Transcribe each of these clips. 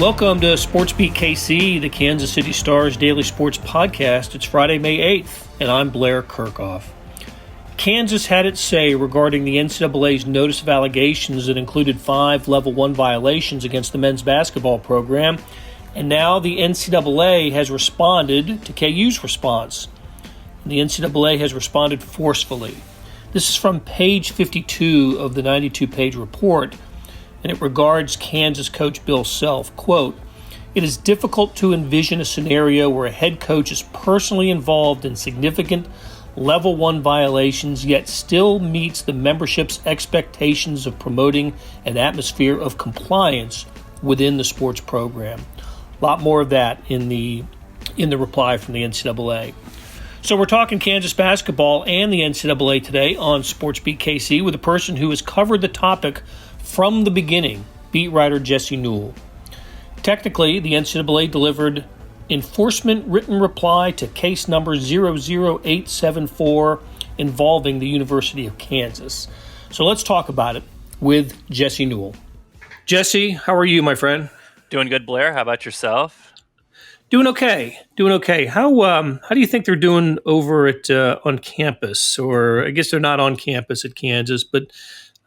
Welcome to SportsBeat KC, the Kansas City Star's daily sports podcast. It's Friday, May 8th, and I'm Blair Kerkhoff. Kansas had its say regarding the NCAA's notice of allegations that included 5 Level 1 violations against the men's basketball program, and now the NCAA has responded to KU's response. The NCAA has responded forcefully. This is from page 52 of the 92-page report, and it regards Kansas coach Bill Self. Quote, "It is difficult to envision a scenario where a head coach is personally involved in significant Level 1 violations, yet still meets the membership's expectations of promoting an atmosphere of compliance within the sports program." A lot more of that in the reply from the NCAA. So we're talking Kansas basketball and the NCAA today on SportsBeat KC with a person who has covered the topic from the beginning, beat writer Jesse Newell. Technically, the NCAA delivered enforcement written reply to case number 00874 involving the University of Kansas. So let's talk about it with Jesse Newell. Jesse, how are you, my friend? Doing good, Blair. How about yourself? Doing okay. How do you think they're doing over at on campus? Or I guess they're not on campus at Kansas, but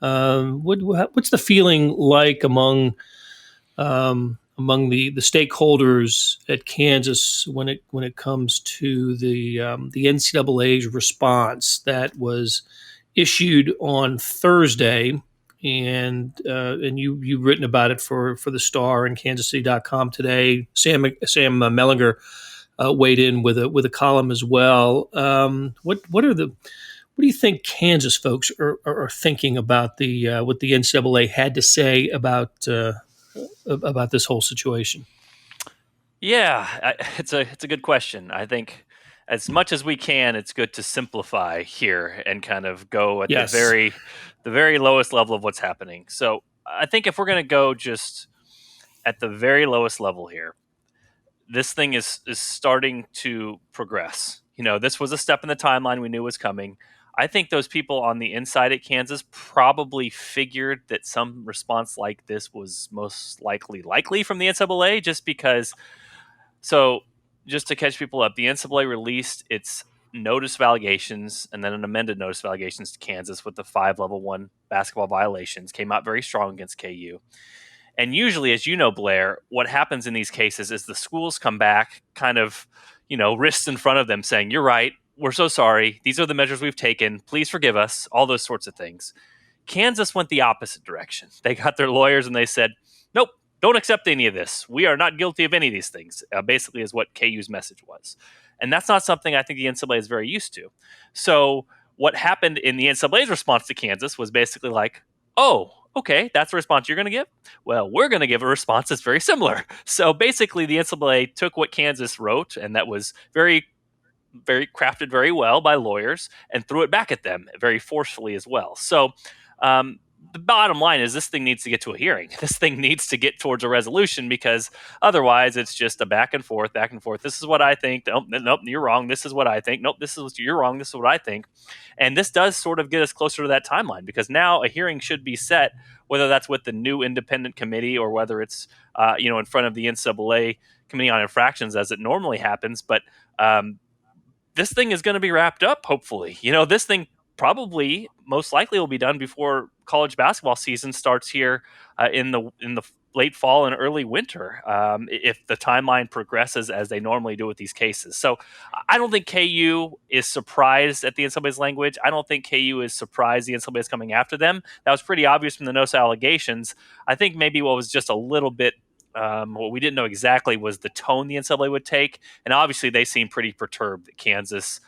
what's the feeling like among the stakeholders at Kansas when it comes to the NCAA's response that was issued on Thursday, and you've written about it for the Star and KansasCity.com today. Sam Mellinger weighed in with a column as well. What do you think Kansas folks are thinking about what the NCAA had to say about this whole situation? Yeah, it's a good question. I think as much as we can, it's good to simplify here and kind of go at Yes. the very lowest level of what's happening. So I think if we're going to go just at the very lowest level here, this thing is starting to progress. You know, this was a step in the timeline we knew was coming. I think those people on the inside at Kansas probably figured that some response like this was most likely from the NCAA, just because. So just to catch people up, the NCAA released its notice of allegations and then an amended notice of allegations to Kansas with the 5 Level 1 basketball violations, came out very strong against KU. And usually, as you know, Blair, what happens in these cases is the schools come back kind of, wrists in front of them saying, "You're right. We're so sorry. These are the measures we've taken. Please forgive us," all those sorts of things. Kansas went the opposite direction. They got their lawyers and they said, "Nope, don't accept any of this. We are not guilty of any of these things," basically is what KU's message was. And that's not something I think the NCAA is very used to. So what happened in the NCAA's response to Kansas was basically like, "Oh, okay, that's the response you're going to give? Well, we're going to give a response that's very similar." So basically the NCAA took what Kansas wrote, and that was very crafted very well by lawyers, and threw it back at them very forcefully as well. So the bottom line is this thing needs to get to a hearing. This thing needs to get towards a resolution, because otherwise it's just a back and forth. This is what I think. Nope, you're wrong. This is what I think. Nope, you're wrong. This is what I think. And this does sort of get us closer to that timeline, because now a hearing should be set, whether that's with the new independent committee or whether it's in front of the NCAA Committee on Infractions, as it normally happens. But this thing is going to be wrapped up, hopefully. This thing probably most likely will be done before college basketball season starts here in the late fall and early winter, if the timeline progresses as they normally do with these cases. So I don't think KU is surprised at the NCAA's language. I don't think KU is surprised the NCAA is coming after them. That was pretty obvious from the notice of allegations. I think maybe what was just a little bit what we didn't know exactly was the tone the NCAA would take. And obviously they seemed pretty perturbed that Kansas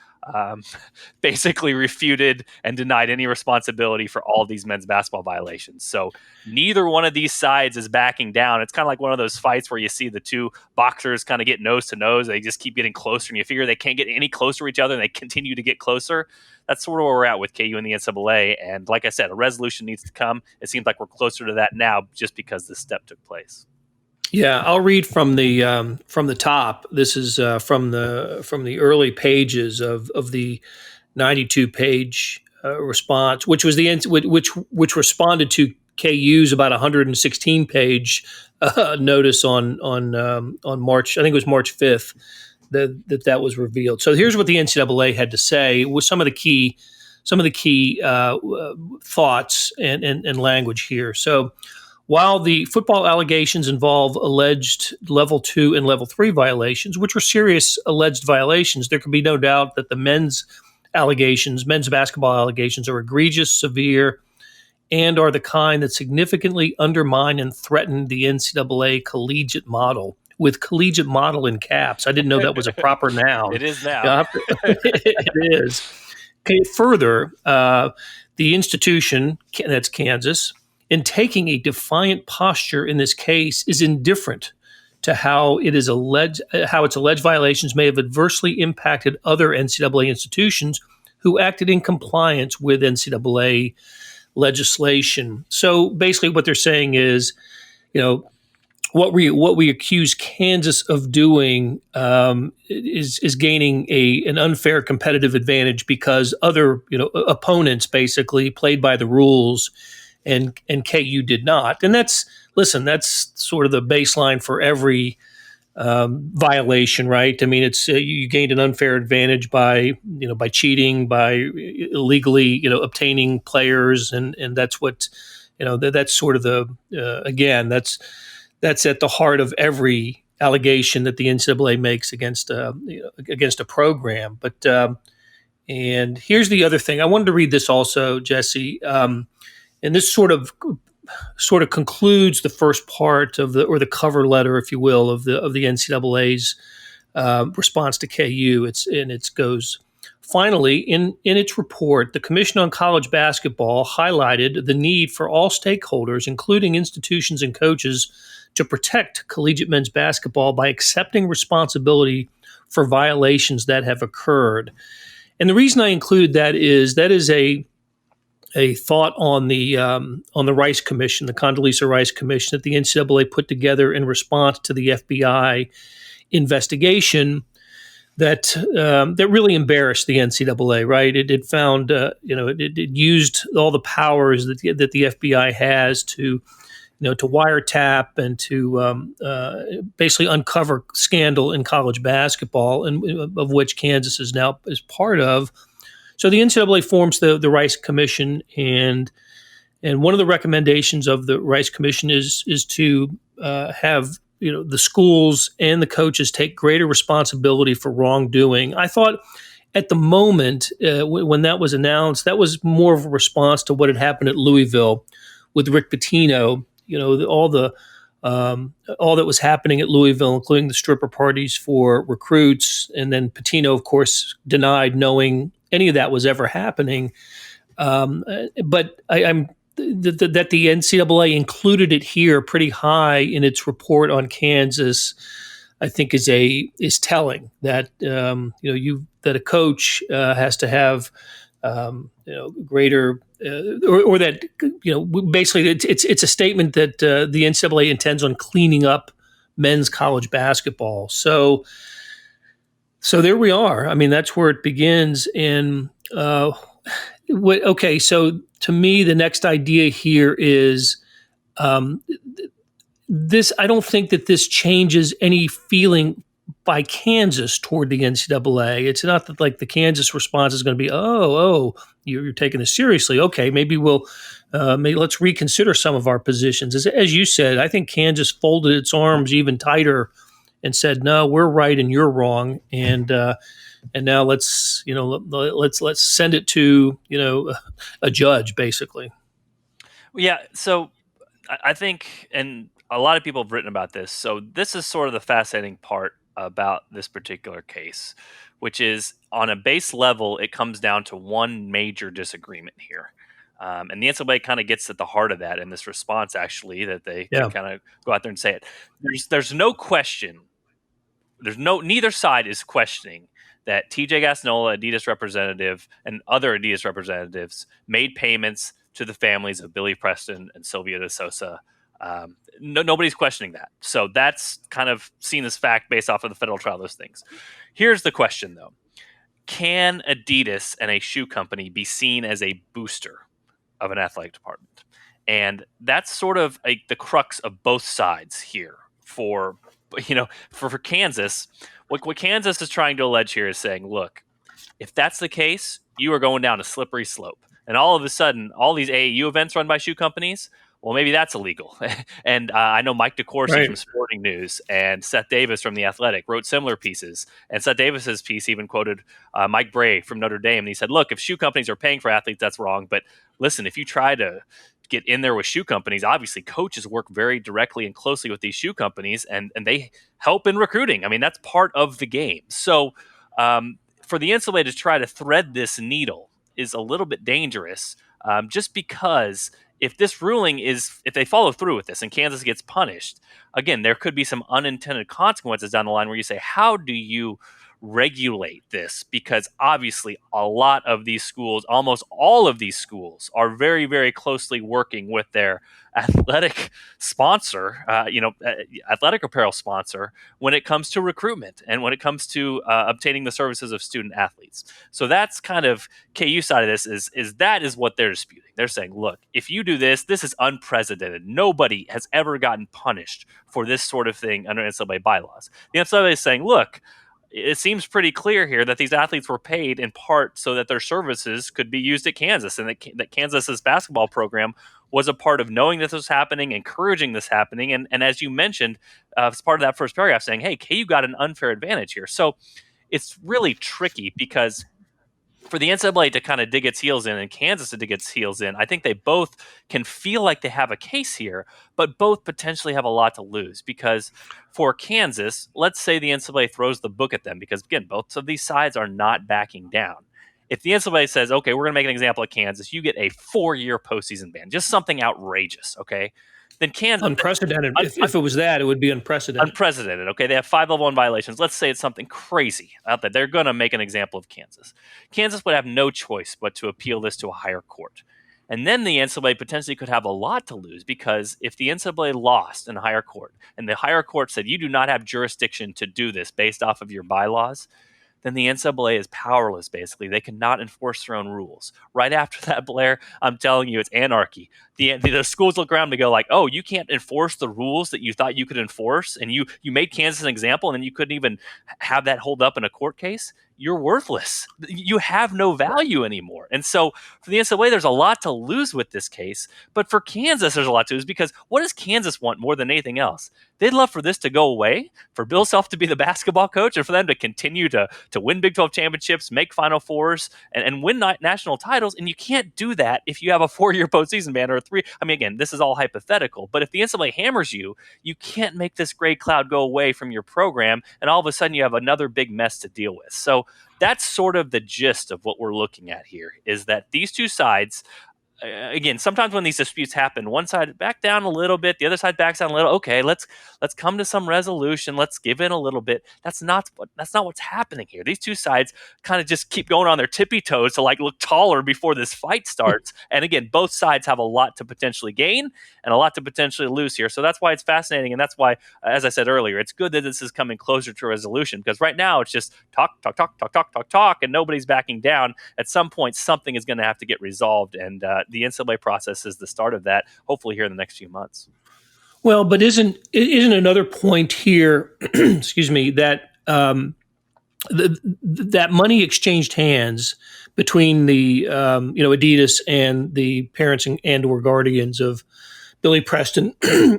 basically refuted and denied any responsibility for all these men's basketball violations. So neither one of these sides is backing down. It's kind of like one of those fights where you see the two boxers kind of get nose to nose. They just keep getting closer, and you figure they can't get any closer to each other, and they continue to get closer. That's sort of where we're at with KU and the NCAA. And like I said, a resolution needs to come. It seems like we're closer to that now just because this step took place. Yeah, I'll read from the top. This is from the early pages of the 92-page response, which was which responded to KU's about 116-page notice on March. I think it was March 5th that was revealed. So here's what the NCAA had to say with some of the key thoughts and language here. So while the football allegations involve alleged level 2 and level 3 violations, which were serious alleged violations, there can be no doubt that the men's basketball allegations are egregious, severe, and are the kind that significantly undermine and threaten the NCAA collegiate model, with collegiate model in caps. I didn't know that was a proper noun. It is now. It is. Okay, further, the institution, that's Kansas, in taking a defiant posture in this case, is indifferent to how its alleged violations may have adversely impacted other NCAA institutions who acted in compliance with NCAA legislation. So basically, what they're saying is, what we accuse Kansas of doing is gaining an unfair competitive advantage because other opponents basically played by the rules, and KU did not. And that's sort of the baseline for every violation, right? I mean, it's you gained an unfair advantage by cheating, by illegally obtaining players, and that's what that's sort of the again that's at the heart of every allegation that the NCAA makes against a program. But and here's the other thing. I wanted to read this also, Jesse, and this sort of concludes the first part of the cover letter, if you will, of the NCAA's response to KU. It goes. Finally, in its report, the Commission on College Basketball highlighted the need for all stakeholders, including institutions and coaches, to protect collegiate men's basketball by accepting responsibility for violations that have occurred. And the reason I include that is a thought on the Rice Commission, the Condoleezza Rice Commission that the NCAA put together in response to the FBI investigation that really embarrassed the NCAA. Right? It found it used all the powers that the FBI has to wiretap and to basically uncover scandal in college basketball, and of which Kansas is part of. So the NCAA forms the Rice Commission, and one of the recommendations of the Rice Commission is to have the schools and the coaches take greater responsibility for wrongdoing. I thought at the moment when that was announced, that was more of a response to what had happened at Louisville with Rick Pitino. All that was happening at Louisville, including the stripper parties for recruits, and then Pitino, of course, denied knowing any of that was ever happening. But that the NCAA included it here pretty high in its report on Kansas, I think is telling that that a coach has to have greater or that basically it's a statement that the NCAA intends on cleaning up men's college basketball. So there we are. I mean, that's where it begins. And okay, so to me, the next idea here is this. I don't think that this changes any feeling by Kansas toward the NCAA. It's not that like the Kansas response is going to be, oh, you're taking this seriously. Okay, maybe let's reconsider some of our positions. As you said, I think Kansas folded its arms even tighter and said, no, we're right and you're wrong. And now let's send it to a judge, basically. Yeah. So I think, and a lot of people have written about this. So this is sort of the fascinating part about this particular case, which is on a base level, it comes down to one major disagreement here. And the NCAA kind of gets at the heart of that in this response, actually, that they kind of go out there and say it. There's no question. Neither side is questioning that TJ Gassnola, Adidas representative, and other Adidas representatives made payments to the families of Billy Preston and Sylvia De Sosa. Nobody's questioning that. So that's kind of seen as fact based off of the federal trial, those things. Here's the question, though. Can Adidas and a shoe company be seen as a booster of an athletic department? And that's sort of the crux of both sides here for Kansas. What Kansas is trying to allege here is saying, look, if that's the case, you are going down a slippery slope. And all of a sudden, all these AAU events run by shoe companies, well, maybe that's illegal. And I know Mike DeCourcy from Sporting News and Seth Davis from The Athletic wrote similar pieces. And Seth Davis's piece even quoted Mike Bray from Notre Dame. And he said, look, if shoe companies are paying for athletes, that's wrong. But listen, if you try to get in there with shoe companies, obviously coaches work very directly and closely with these shoe companies, and they help in recruiting. I mean, that's part of the game. So for the NCAA to try to thread this needle is a little bit dangerous, just because if they follow through with this and Kansas gets punished, again, there could be some unintended consequences down the line where you say, how do you regulate this? Because obviously a lot of these schools, almost all of these schools, are very, very closely working with their athletic sponsor, athletic apparel sponsor, when it comes to recruitment and when it comes to obtaining the services of student athletes. So that's kind of KU side of this is what they're disputing. They're saying, look, if you do this, this is unprecedented. Nobody has ever gotten punished for this sort of thing under NCAA bylaws. The NCAA is saying, look, it seems pretty clear here that these athletes were paid in part so that their services could be used at Kansas, and that Kansas's basketball program was a part of knowing this was happening, encouraging this happening, and as you mentioned, as part of that first paragraph, saying, hey, KU got an unfair advantage here. So it's really tricky because for the NCAA to kind of dig its heels in and Kansas to dig its heels in, I think they both can feel like they have a case here, but both potentially have a lot to lose. Because for Kansas, let's say the NCAA throws the book at them, because again, both of these sides are not backing down. If the NCAA says, okay, we're going to make an example of Kansas, you get a 4-year postseason ban, just something outrageous, okay? Then Kansas, unprecedented. If it was that, it would be unprecedented. Unprecedented. Okay, they have 5 level 1 violations. Let's say it's something crazy out there. They're going to make an example of Kansas. Kansas would have no choice but to appeal this to a higher court. And then the NCAA potentially could have a lot to lose, because if the NCAA lost in a higher court and the higher court said you do not have jurisdiction to do this based off of your bylaws, then the NCAA is powerless, basically. They cannot enforce their own rules. Right after that, Blair, I'm telling you, it's anarchy. The schools look around and go like, oh, you can't enforce the rules that you thought you could enforce, and you made Kansas an example, and then you couldn't even have that hold up in a court case? You're worthless. You have no value anymore. And so for the NCAA, there's a lot to lose with this case. But for Kansas, there's a lot to lose, because what does Kansas want more than anything else? They'd love for this to go away, for Bill Self to be the basketball coach, and for them to continue to win Big 12 championships, make Final Fours, and win national titles. And you can't do that if you have a 4-year postseason ban or a 3. I mean, again, this is all hypothetical. But if the NCAA hammers you, you can't make this gray cloud go away from your program, and all of a sudden you have another big mess to deal with. So that's sort of the gist of what we're looking at here, is that these two sides, again, sometimes when these disputes happen, one side back down a little bit, the other side backs down a little. Okay, let's come to some resolution. Let's give in a little bit. That's not what's happening here. These two sides kind of just keep going on their tippy toes to like look taller before this fight starts. And again, both sides have a lot to potentially gain and a lot to potentially lose here. So that's why it's fascinating, and that's why, as I said earlier, it's good that this is coming closer to a resolution, because right now it's just talk, and nobody's backing down. At some point, something is going to have to get resolved, and the NCAA process is the start of that, hopefully here in the next few months. Well, but isn't another point here, excuse me, that that money exchanged hands between the Adidas and the parents and or guardians of Billy Preston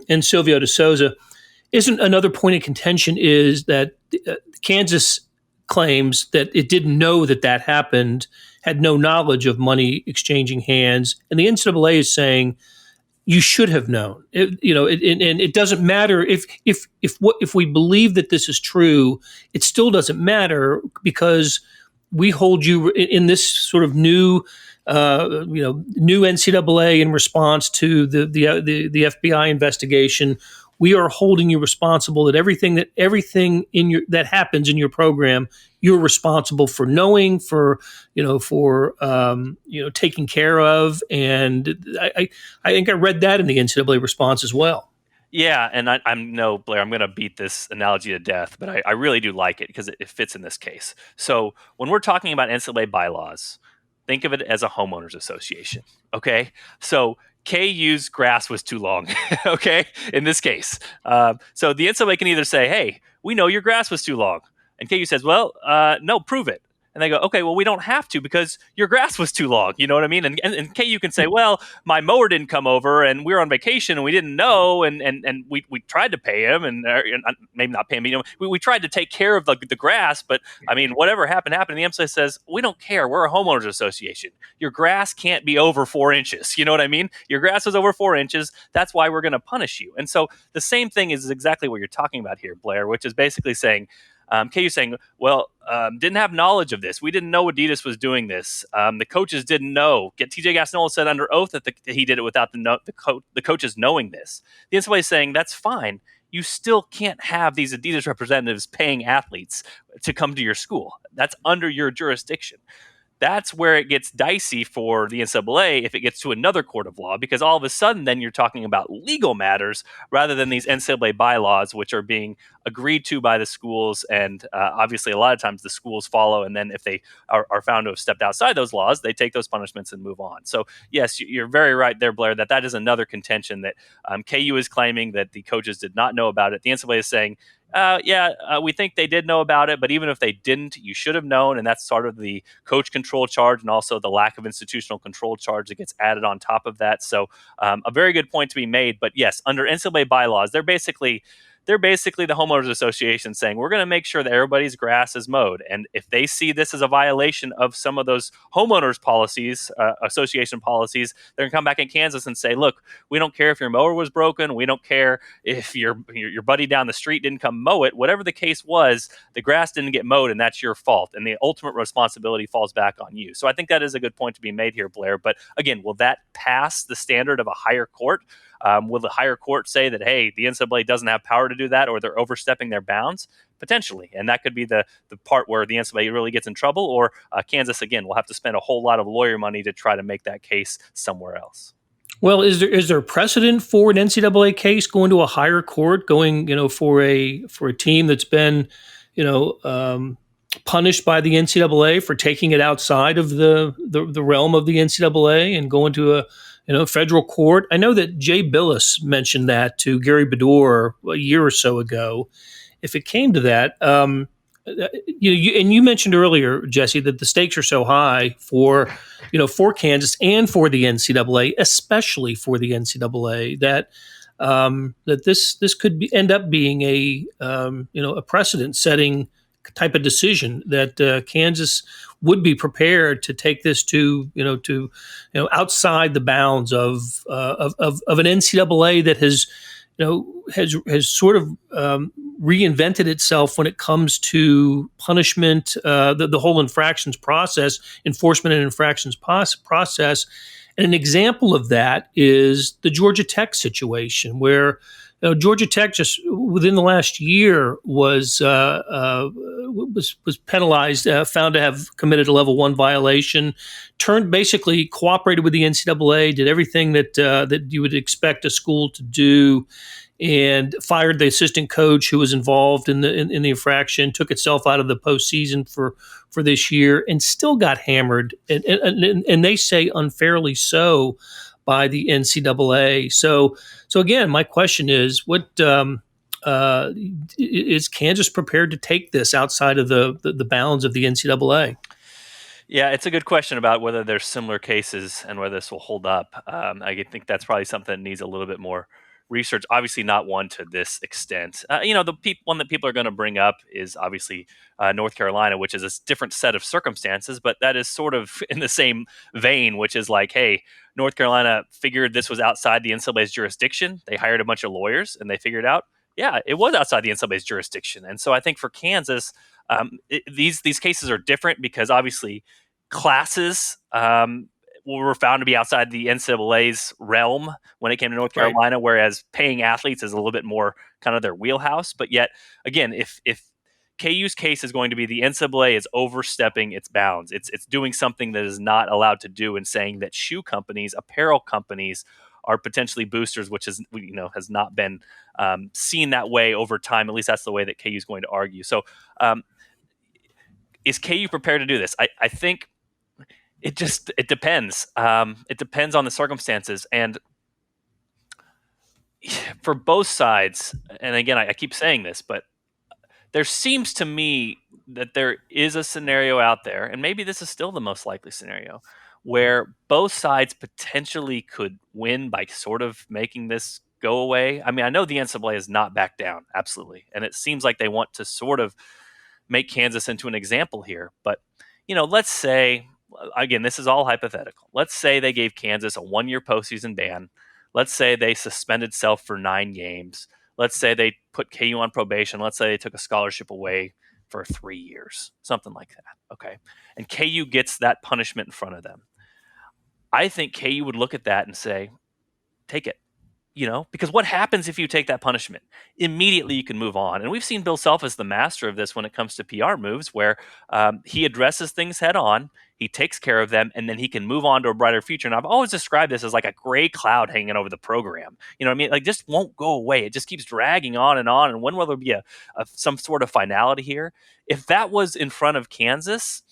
and Silvio De Souza, isn't another point of contention is that Kansas claims that it didn't know that happened, had no knowledge of money exchanging hands, and the NCAA is saying you should have known. And it doesn't matter if we believe that this is true, it still doesn't matter, because we hold you in this sort of new NCAA in response to the FBI investigation. We are holding you responsible that everything that happens in your program, you're responsible for knowing, for taking care of. And I think I read that in the NCAA response as well. Yeah, and I know, Blair, I'm going to beat this analogy to death, but I really do like it because it fits in this case. So when we're talking about NCAA bylaws, think of it as a homeowners association, okay? So KU's grass was too long, okay, in this case. So the NCAA can either say, hey, we know your grass was too long. And KU says, well, no, prove it. And they go, okay, well, we don't have to because your grass was too long. You know what I mean? And KU can say, well, my mower didn't come over and we were on vacation and we didn't know. And we tried to pay him and maybe not pay him. We tried to take care of the grass. But, I mean, whatever happened. And the NCAA says, we don't care. We're a homeowners association. Your grass can't be over 4 inches. You know what I mean? Your grass was over 4 inches. That's why we're going to punish you. And so the same thing is exactly what you're talking about here, Blair, which is basically saying, KU saying, well, didn't have knowledge of this. We didn't know Adidas was doing this. The coaches didn't know. TJ Gassnola said under oath that he did it without the coaches knowing this. The NCAA is saying that's fine. You still can't have these Adidas representatives paying athletes to come to your school. That's under your jurisdiction. That's where it gets dicey for the NCAA if it gets to another court of law, because all of a sudden then you're talking about legal matters rather than these NCAA bylaws, which are being agreed to by the schools. And obviously, a lot of times the schools follow. And then if they are found to have stepped outside those laws, they take those punishments and move on. So, yes, you're very right there, Blair, that is another contention that KU is claiming that the coaches did not know about it. The NCAA is saying, we think they did know about it, but even if they didn't, you should have known. And that's sort of the coach control charge and also the lack of institutional control charge that gets added on top of that. So a very good point to be made. But yes, under NCAA bylaws, they're basically the homeowners association saying, we're going to make sure that everybody's grass is mowed. And if they see this as a violation of some of those homeowners policies, association policies, they're going to come back in Kansas and say, look, we don't care if your mower was broken. We don't care if your buddy down the street didn't come mow it. Whatever the case was, the grass didn't get mowed and that's your fault. And the ultimate responsibility falls back on you. So I think that is a good point to be made here, Blair. But again, will that pass the standard of a higher court? Will the higher court say that, hey, the NCAA doesn't have power to do that or they're overstepping their bounds? Potentially. And that could be the part where the NCAA really gets in trouble, or Kansas, again, will have to spend a whole lot of lawyer money to try to make that case somewhere else. Well, is there precedent for an NCAA case going to a higher court, going, for a team that's been, punished by the NCAA for taking it outside of the realm of the NCAA and going to a federal court? I know that Jay Billis mentioned that to Gary Bedore a year or so ago. If it came to that, you mentioned earlier, Jesse, that the stakes are so high for Kansas and for the NCAA, especially for the NCAA, that this could end up being a precedent-setting type of decision that Kansas would be prepared to take this to outside the bounds of an NCAA that has sort of reinvented itself when it comes to punishment, the whole infractions process, enforcement and infractions process. And an example of that is the Georgia Tech situation, where Georgia Tech just within the last year was penalized, found to have committed a level 1 violation, basically cooperated with the NCAA, did everything that you would expect a school to do, and fired the assistant coach who was involved in the infraction, took itself out of the postseason for this year, and still got hammered, and they say unfairly so, by the NCAA. So again, my question is, what is Kansas prepared to take this outside of the bounds of the NCAA? Yeah, it's a good question about whether there's similar cases and whether this will hold up. I think that's probably something that needs a little bit more research. Obviously, not one to this extent. The one that people are going to bring up is obviously North Carolina, which is a different set of circumstances, but that is sort of in the same vein, which is like, hey, North Carolina figured this was outside the NCAA's jurisdiction. They hired a bunch of lawyers and they figured out, yeah, it was outside the NCAA's jurisdiction. And so I think for Kansas, these cases are different because obviously classes were found to be outside the NCAA's realm when it came to North Carolina, right, whereas paying athletes is a little bit more kind of their wheelhouse. But yet, again, if KU's case is going to be the NCAA is overstepping its bounds, it's doing something that is not allowed to do, and saying that shoe companies, apparel companies, are potentially boosters, which is has not been seen that way over time. At least that's the way that KU is going to argue. So, is KU prepared to do this? I think it depends. It depends on the circumstances. And for both sides, and again, I keep saying this, but there seems to me that there is a scenario out there, and maybe this is still the most likely scenario, where both sides potentially could win by sort of making this go away. I mean, I know the NCAA has not backed down, absolutely, and it seems like they want to sort of make Kansas into an example here. But, let's say, again, this is all hypothetical. Let's say they gave Kansas a 1-year postseason ban. Let's say they suspended Self for 9 games. Let's say they put KU on probation. Let's say they took a scholarship away for 3 years, something like that. Okay. And KU gets that punishment in front of them. I think KU would look at that and say, take it. Because what happens if you take that punishment? Immediately you can move on. And we've seen Bill Self as the master of this when it comes to PR moves, where he addresses things head on, he takes care of them, and then he can move on to a brighter future. And I've always described this as like a gray cloud hanging over the program. You know what I mean? Like, just won't go away. It just keeps dragging on. And when will there be some sort of finality here? If that was in front of Kansas,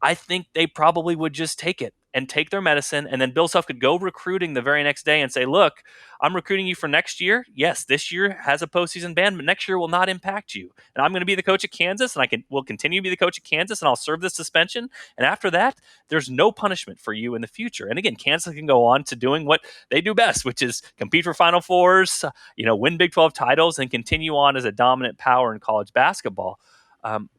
I think they probably would just take it and take their medicine. And then Bill Self could go recruiting the very next day and say, look, I'm recruiting you for next year. Yes, this year has a postseason ban, but next year will not impact you. And I'm going to be the coach at Kansas, and will continue to be the coach at Kansas, and I'll serve this suspension. And after that, there's no punishment for you in the future. And again, Kansas can go on to doing what they do best, which is compete for Final Fours, win Big 12 titles, and continue on as a dominant power in college basketball.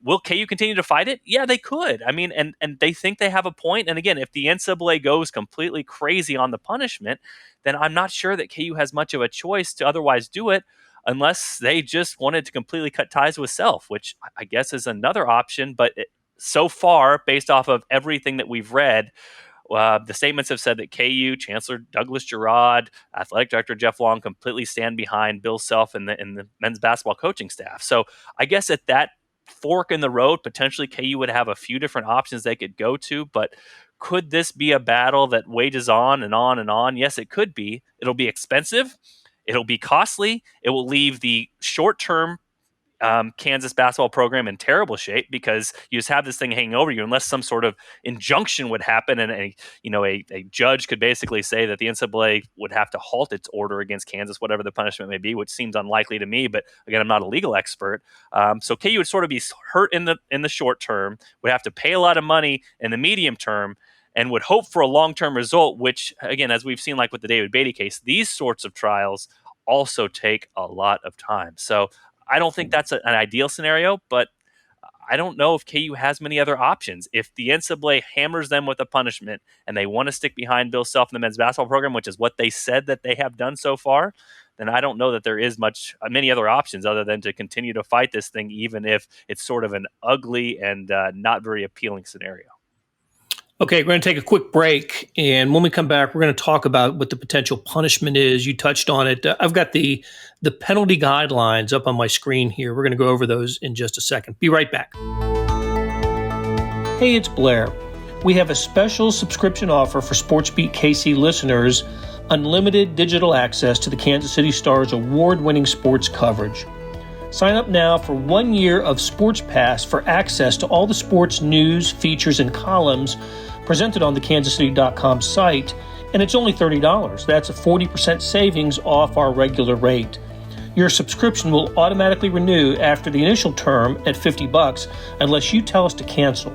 Will KU continue to fight it? Yeah, they could. I mean, and they think they have a point. And again, if the NCAA goes completely crazy on the punishment, then I'm not sure that KU has much of a choice to otherwise do it, unless they just wanted to completely cut ties with Self, which I guess is another option. But so far, based off of everything that we've read, the statements have said that KU, Chancellor Douglas Girod, Athletic Director Jeff Long completely stand behind Bill Self and the men's basketball coaching staff. So I guess at that fork in the road, potentially KU would have a few different options they could go to, but could this be a battle that wages on and on and on? Yes, it could be. It'll be expensive. It'll be costly. It will leave the short-term Kansas basketball program in terrible shape, because you just have this thing hanging over you unless some sort of injunction would happen, and a judge could basically say that the NCAA would have to halt its order against Kansas, whatever the punishment may be, which seems unlikely to me. But again, I'm not a legal expert. So KU would sort of be hurt in the short term, would have to pay a lot of money in the medium term, and would hope for a long-term result, which, again, as we've seen, like with the David Beatty case, these sorts of trials also take a lot of time. So I don't think that's an ideal scenario, but I don't know if KU has many other options. If the NCAA hammers them with a punishment and they want to stick behind Bill Self in the men's basketball program, which is what they said that they have done so far, then I don't know that there is many other options other than to continue to fight this thing, even if it's sort of an ugly and not very appealing scenario. Okay, we're going to take a quick break, and when we come back, we're going to talk about what the potential punishment is. You touched on it. I've got the penalty guidelines up on my screen here. We're going to go over those in just a second. Be right back. Hey, it's Blair. We have a special subscription offer for SportsBeat KC listeners, unlimited digital access to the Kansas City Star's award-winning sports coverage. Sign up now for 1 year of Sports Pass for access to all the sports news, features, and columns presented on the kansascity.com site, and it's only $30. That's a 40% savings off our regular rate. Your subscription will automatically renew after the initial term at $50 unless you tell us to cancel.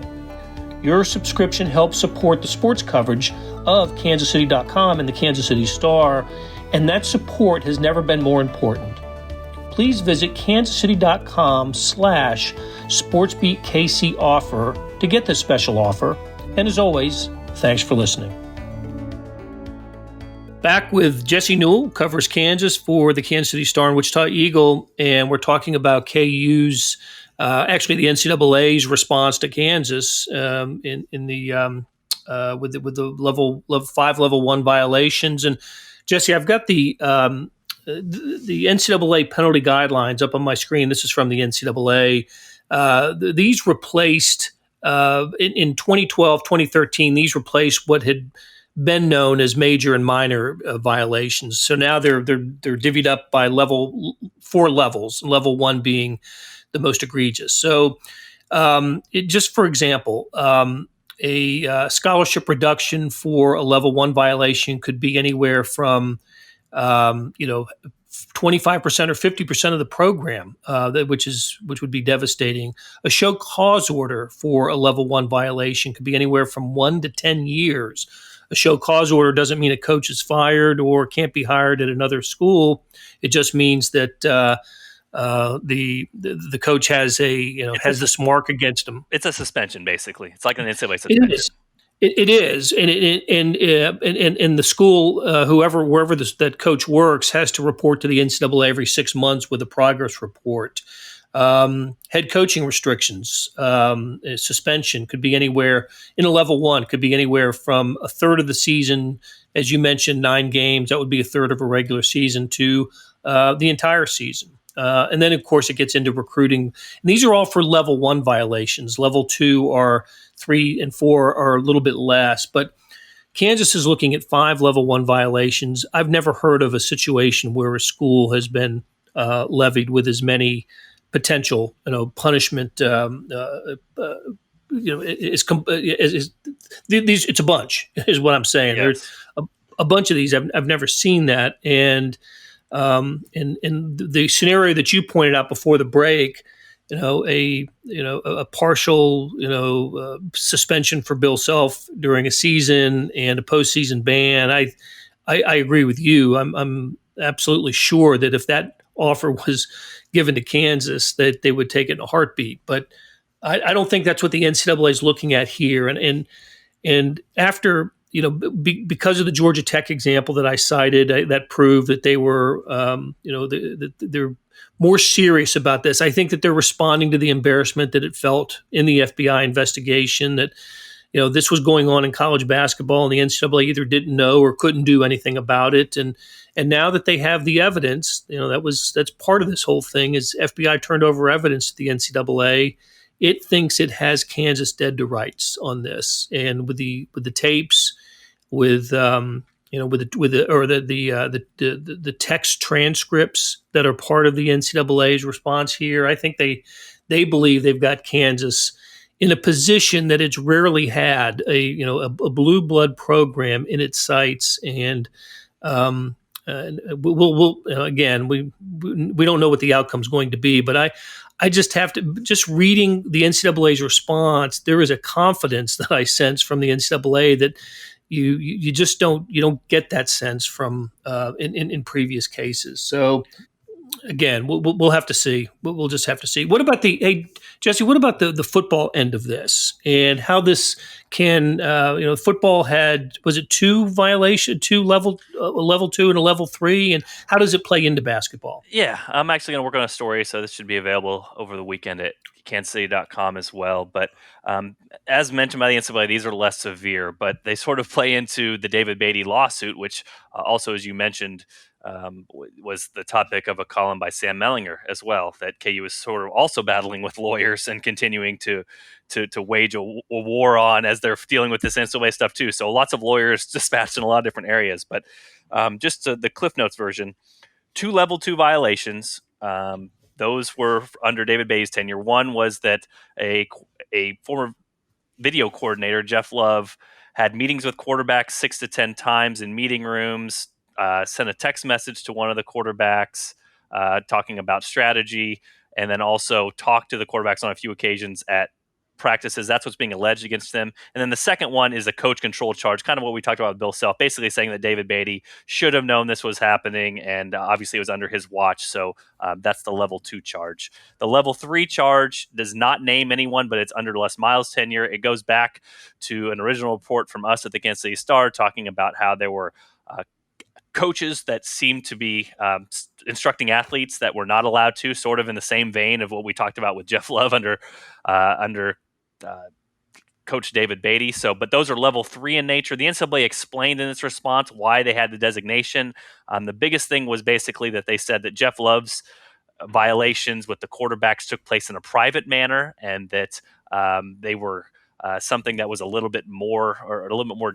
Your subscription helps support the sports coverage of kansascity.com and the Kansas City Star, and that support has never been more important. Please visit kansascity.com/SportsBeatKC offer to get this special offer. And as always, thanks for listening. Back with Jesse Newell, covers Kansas for the Kansas City Star and Wichita Eagle, and we're talking about KU's, actually the NCAA's response to Kansas with the level 5, level 1 violations. And Jesse, I've got the NCAA penalty guidelines up on my screen. This is from the NCAA. These replaced, in 2012, 2013, these replaced what had been known as major and minor violations. So now they're divvied up by 4 levels, level 1 being the most egregious. So just for example, a scholarship reduction for a level 1 violation could be anywhere from 25% or 50% of the program, which would be devastating. A show cause order for a level 1 violation could be anywhere from 1 to 10 years. A show cause order doesn't mean a coach is fired or can't be hired at another school. It just means that the coach has has this mark against him. It's a suspension, basically. It's like an NCAA suspension. It is. It is, and the school, wherever that coach works, has to report to the NCAA every 6 months with a progress report. Head coaching restrictions, suspension could be anywhere in a level 1, could be anywhere from a third of the season, as you mentioned, 9 games. That would be a third of a regular season to the entire season. And then, of course, it gets into recruiting. And these are all for level 1 violations. Level 2 are 3 and 4 are a little bit less. But Kansas is looking at 5 level 1 violations. I've never heard of a situation where a school has been levied with as many potential, punishment. It's a bunch, is what I'm saying. Yes. There's a bunch of these. I've never seen that, and the scenario that you pointed out before the break, a partial suspension for Bill Self during a season and a postseason ban. I agree with you. I'm absolutely sure that if that offer was given to Kansas, that they would take it in a heartbeat. But I don't think that's what the NCAA is looking at here. And after, because of the Georgia Tech example that I cited, that proved that they were, they're more serious about this. I think that they're responding to the embarrassment that it felt in the FBI investigation, that, this was going on in college basketball, and the NCAA either didn't know or couldn't do anything about it. And now that they have the evidence, that's part of this whole thing, is FBI turned over evidence to the NCAA. It thinks it has Kansas dead to rights on this, and with the tapes, with the text transcripts that are part of the NCAA's response here, I think they believe they've got Kansas in a position that it's rarely had, a blue blood program in its sights, and we'll again, we don't know what the outcome's going to be, but I just have to, just reading the NCAA's response, there is a confidence that I sense from the NCAA that you just don't get that sense from in previous cases. So again, we'll have to see. We'll just have to see. What about Jesse? What about the football end of this, and how this can football was it 2 level 2 and a level 3, and how does it play into basketball? Yeah, I'm actually going to work on a story, so this should be available over the weekend at kansascity.com as well. But as mentioned by the NCAA, these are less severe, but they sort of play into the David Beatty lawsuit, which also, as you mentioned, was the topic of a column by Sam Mellinger as well, that KU is sort of also battling with lawyers and continuing to wage a war on as they're dealing with this NCAA stuff too. So lots of lawyers dispatched in a lot of different areas. But just the Cliff Notes version, 2 level 2 violations. Those were under David Beatty's tenure. One was that a former video coordinator, Jeff Love, had meetings with quarterbacks 6 to 10 times in meeting rooms, sent a text message to one of the quarterbacks talking about strategy, and then also talked to the quarterbacks on a few occasions at practices. That's what's being alleged against them. And then the second one is a coach control charge, kind of what we talked about with Bill Self, basically saying that David Beatty should have known this was happening, and obviously it was under his watch. So that's the level 2 charge. The level 3 charge does not name anyone, but it's under Les Miles' tenure. It goes back to an original report from us at the Kansas City Star talking about how there were coaches that seemed to be instructing athletes that were not allowed to, sort of in the same vein of what we talked about with Jeff Love under Coach David Beatty. But those are level 3 in nature. The NCAA explained in its response why they had the designation. The biggest thing was basically that they said that Jeff Love's violations with the quarterbacks took place in a private manner, and that they were something that was a little bit more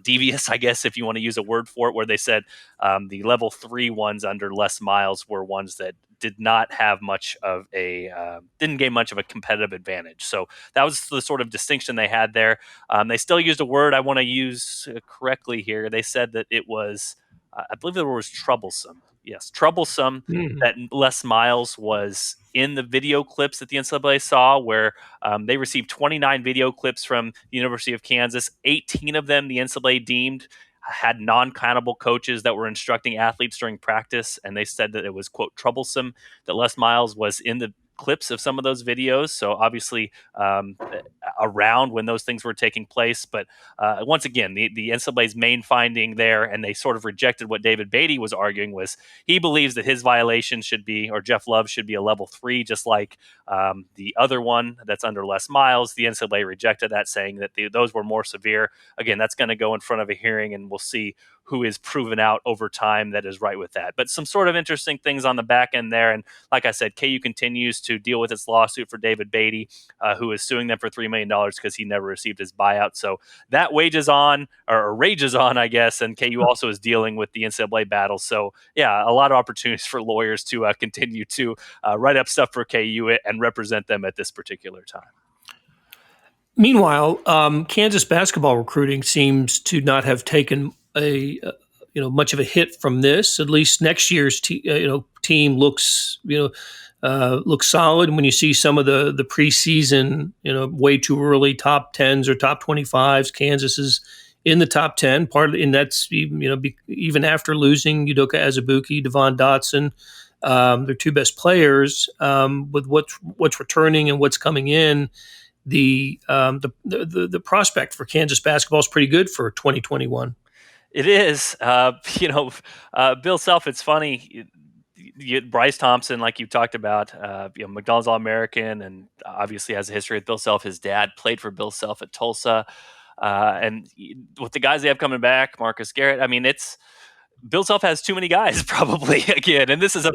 devious, I guess, if you want to use a word for it, where they said the level 3 ones under Les Miles were ones that did not have didn't gain much of a competitive advantage. So that was the sort of distinction they had there. They still used a word I want to use correctly here. They said that it was, I believe the word was troublesome. Yes, troublesome Mhm. that Les Miles was in the video clips that the NCAA saw, where they received 29 video clips from the University of Kansas. 18 of them the NCAA deemed had non-countable coaches that were instructing athletes during practice, and they said that it was, quote, troublesome that Les Miles was in the clips of some of those videos. So obviously around when those things were taking place. But once again, the NCAA's main finding there, and they sort of rejected what David Beatty was arguing, was he believes that his violation should be, or Jeff Love should be, a level 3, just like the other one that's under Les Miles. The NCAA rejected that, saying that those were more severe. Again, that's going to go in front of a hearing, and we'll see who is proven out over time that is right with that. But some sort of interesting things on the back end there. And like I said, KU continues to deal with its lawsuit for David Beatty, who is suing them for $3 million because he never received his buyout. So that rages on, I guess. And KU also is dealing with the NCAA battle. So yeah, a lot of opportunities for lawyers to continue to write up stuff for KU and represent them at this particular time. Meanwhile, Kansas basketball recruiting seems to not have taken much of a hit from this. At least next year's team looks solid. And when you see some of the preseason, way too early top 10s or top 25s, Kansas is in the top 10. And that's even after losing Udoka Azubuike, Devon Dotson, their two best players, with what's returning and what's coming in. The prospect for Kansas basketball is pretty good for 2021. It is. Bill Self, it's funny. Bryce Thompson, like you talked about, McDonald's All-American, and obviously has a history with Bill Self. His dad played for Bill Self at Tulsa. And with the guys they have coming back, Marcus Garrett, I mean, Bill Self has too many guys, probably, again. And this is a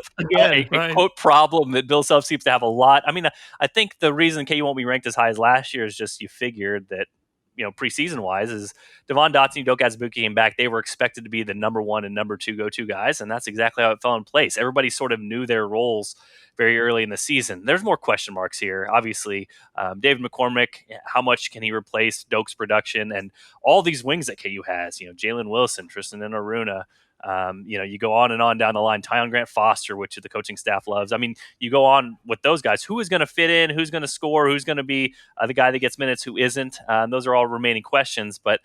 quote problem that Bill Self seems to have a lot. I mean, I think the reason KU won't be ranked as high as last year is just you figured that, preseason wise, is Devon Dotson, Udoka Azubuike came back. They were expected to be the number 1 and number 2 go-to guys, and that's exactly how it fell in place. Everybody sort of knew their roles very early in the season. There's more question marks here. Obviously, David McCormick, how much can he replace Doak's production, and all these wings that KU has? Jalen Wilson, Tristan Enaruna. You go on and on down the line. Tyon Grant Foster, which the coaching staff loves. I mean, you go on with those guys. Who is going to fit in? Who's going to score? Who's going to be the guy that gets minutes? Who isn't? Those are all remaining questions. But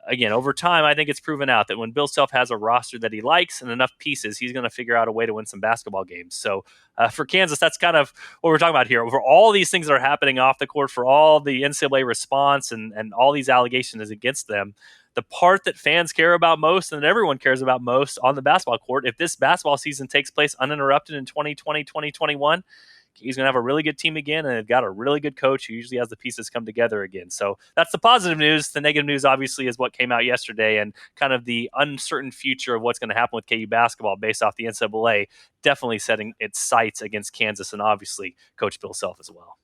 again, over time, I think it's proven out that when Bill Self has a roster that he likes and enough pieces, he's going to figure out a way to win some basketball games. So for Kansas, that's kind of what we're talking about here. For all these things that are happening off the court, for all the NCAA response and all these allegations against them, the part that fans care about most and that everyone cares about most on the basketball court, if this basketball season takes place uninterrupted in 2020, 2021, he's going to have a really good team again, and they've got a really good coach who usually has the pieces come together again. So that's the positive news. The negative news, obviously, is what came out yesterday and kind of the uncertain future of what's going to happen with KU basketball based off the NCAA definitely setting its sights against Kansas and obviously Coach Bill Self as well.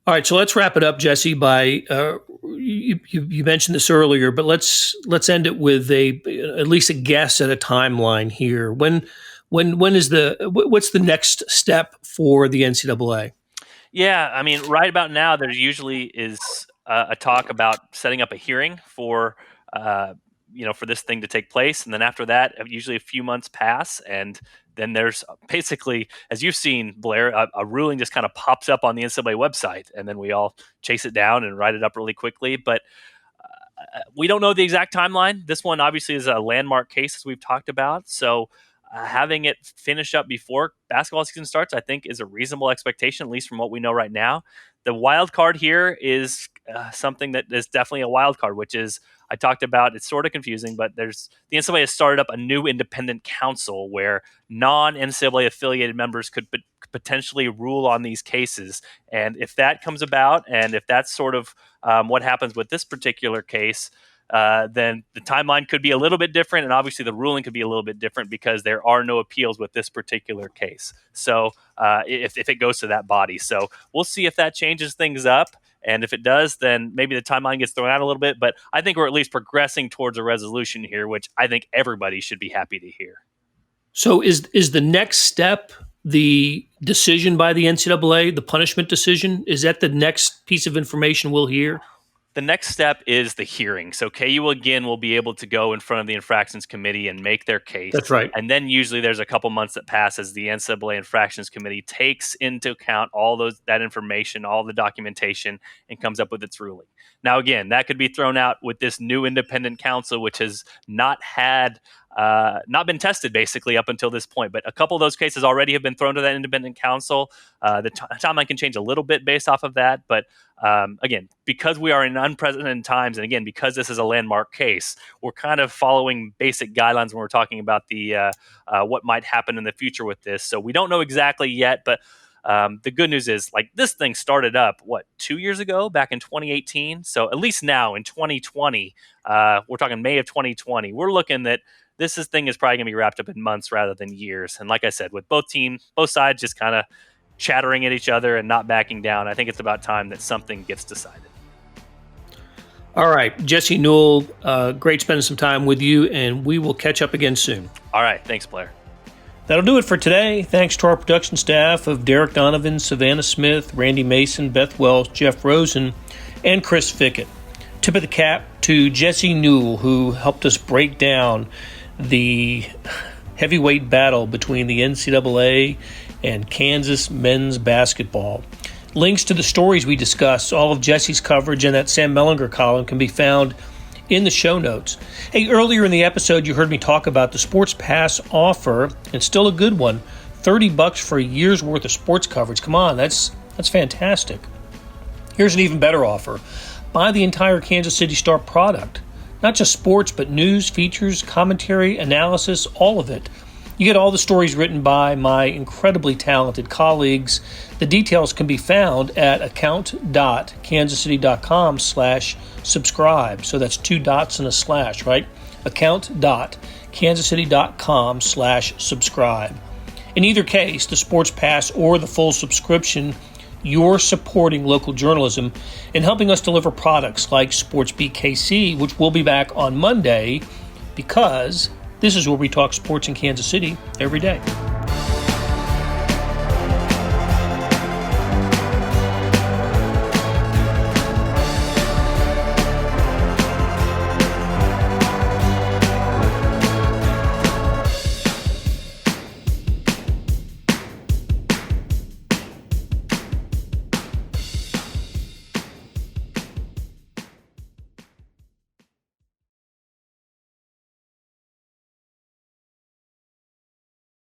All right, so let's wrap it up, Jesse. By you mentioned this earlier, but let's end it with at least a guess at a timeline here. When is what's the next step for the NCAA? Yeah, I mean, right about now, there usually is a talk about setting up a hearing for for this thing to take place, and then after that, usually a few months pass, and then there's basically, as you've seen, Blair, a ruling just kind of pops up on the NCAA website, and then we all chase it down and write it up really quickly. But we don't know the exact timeline. This one obviously is a landmark case, as we've talked about. So having it finish up before basketball season starts, I think, is a reasonable expectation, at least from what we know right now. The wild card here is something that is definitely a wild card, which is, I talked about, it's sort of confusing, but the NCAA has started up a new independent council where non-NCAA affiliated members could potentially rule on these cases. And if that comes about, and if that's sort of what happens with this particular case, then the timeline could be a little bit different, and obviously the ruling could be a little bit different because there are no appeals with this particular case. So if it goes to that body. So we'll see if that changes things up. And if it does, then maybe the timeline gets thrown out a little bit. But I think we're at least progressing towards a resolution here, which I think everybody should be happy to hear. So is the next step the decision by the NCAA, the punishment decision? Is that the next piece of information we'll hear? The next step is the hearing. So KU again will be able to go in front of the infractions committee and make their case. That's right. And then usually there's a couple months that pass as the NCAA infractions committee takes into account all that information, all the documentation, and comes up with its ruling. Now, again, that could be thrown out with this new independent counsel, which has not been tested basically up until this point. But a couple of those cases already have been thrown to that independent counsel. The timeline can change a little bit based off of that. But again, because we are in unprecedented times, and again, because this is a landmark case, we're kind of following basic guidelines when we're talking about the what might happen in the future with this. So we don't know exactly yet, but the good news is, like, this thing started up, 2 years ago, back in 2018? So at least now in 2020, we're talking May of 2020, we're looking that this thing is probably going to be wrapped up in months rather than years. And like I said, with both sides just kind of chattering at each other and not backing down, I think it's about time that something gets decided. All right, Jesse Newell, great spending some time with you, and we will catch up again soon. All right, thanks, Blair. That'll do it for today. Thanks to our production staff of Derek Donovan, Savannah Smith, Randy Mason, Beth Wells, Jeff Rosen, and Chris Fickett. Tip of the cap to Jesse Newell, who helped us break down the heavyweight battle between the NCAA and Kansas men's basketball. Links to the stories we discuss, all of Jesse's coverage, and that Sam Mellinger column can be found in the show notes. Hey, earlier in the episode, you heard me talk about the Sports Pass offer, and still a good one, $30 for a year's worth of sports coverage. Come on, that's fantastic. Here's an even better offer. Buy the entire Kansas City Star product. Not just sports, but news, features, commentary, analysis, all of it. You get all the stories written by my incredibly talented colleagues. The details can be found at account.kansascity.com/subscribe. So that's 2 dots and a slash, right? account.kansascity.com/subscribe. In either case, the Sports Pass or the full subscription, you're supporting local journalism and helping us deliver products like SportsBeat KC, which will be back on Monday, because this is where we talk sports in Kansas City every day.